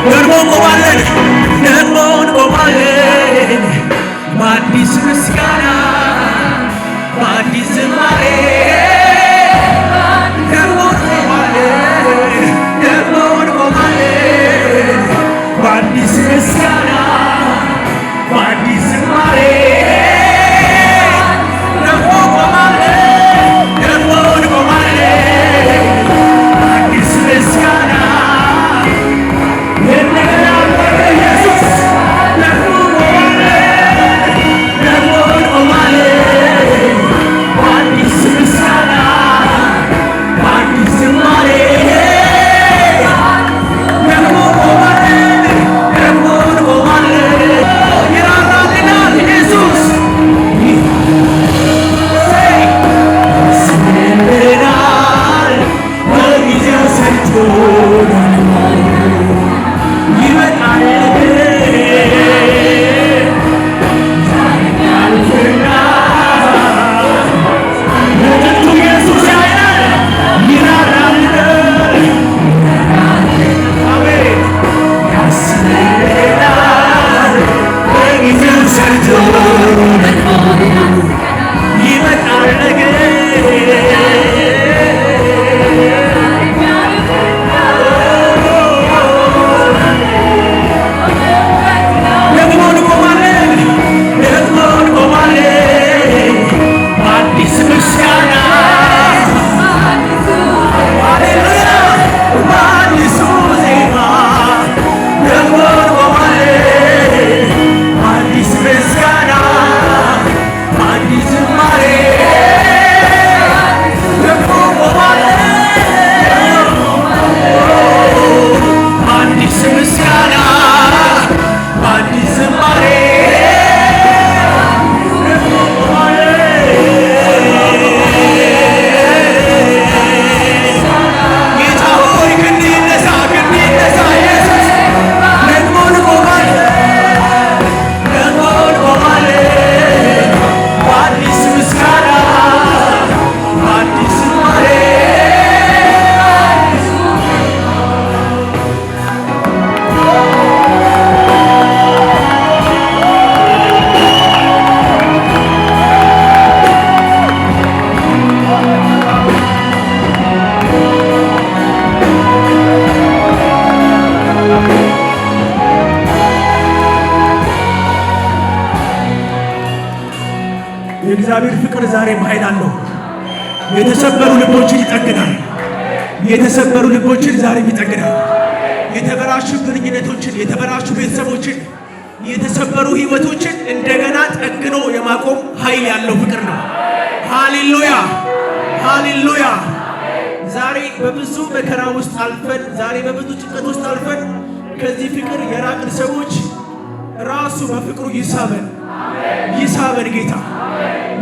ደግሞ እንቆማለን፣ ደግሞ እንቆማለን በአዲስ ምስጋና በአዲስ ዝማሬ ደግሞ እንቆማለን፣ ደግሞ እንቆማለን በአዲስ ምስጋና በአዲስ ዝማሬ ደግሞ እንቆማለን፣ ደግሞ እንቆማለን በአዲስ ምስጋና የእግዚአብሔር ፍቅር ዛሬም ኃይል አለው። የተሰበሩ ልቦችን ይጠግናል። የተሰበሩ ልቦችን ዛሬም ይጠግናል። የተበላሹ ግንኙነቶችን፣ የተበላሹ ቤተሰቦችን፣ የተሰበሩ ህይወቶችን እንደገና ጠግኖ የማቆም ኃይል ያለው ፍቅር ነው። ሃሌሉያ ሃሌሉያ። ዛሬ በብዙ መከራ ውስጥ አልፈን፣ ዛሬ በብዙ ጭንቀት ውስጥ አልፈን ከዚህ ፍቅር የራቅን ሰዎች ራሱ በፍቅሩ ይሳበን። ይሳበን ጌታ፣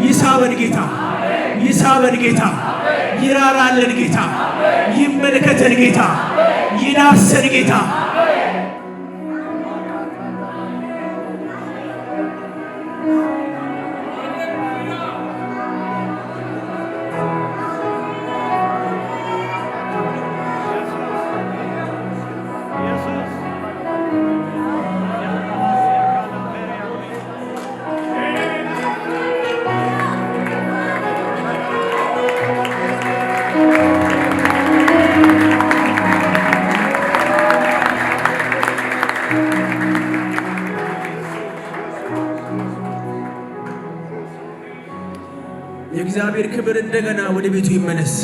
ይሳበን ጌታ፣ ይሳበን ጌታ፣ ይራራልን ጌታ፣ ይመለከተን ጌታ፣ ይዳሰን ጌታ። የእግዚአብሔር ክብር እንደገና ወደ ቤቱ ይመለስ።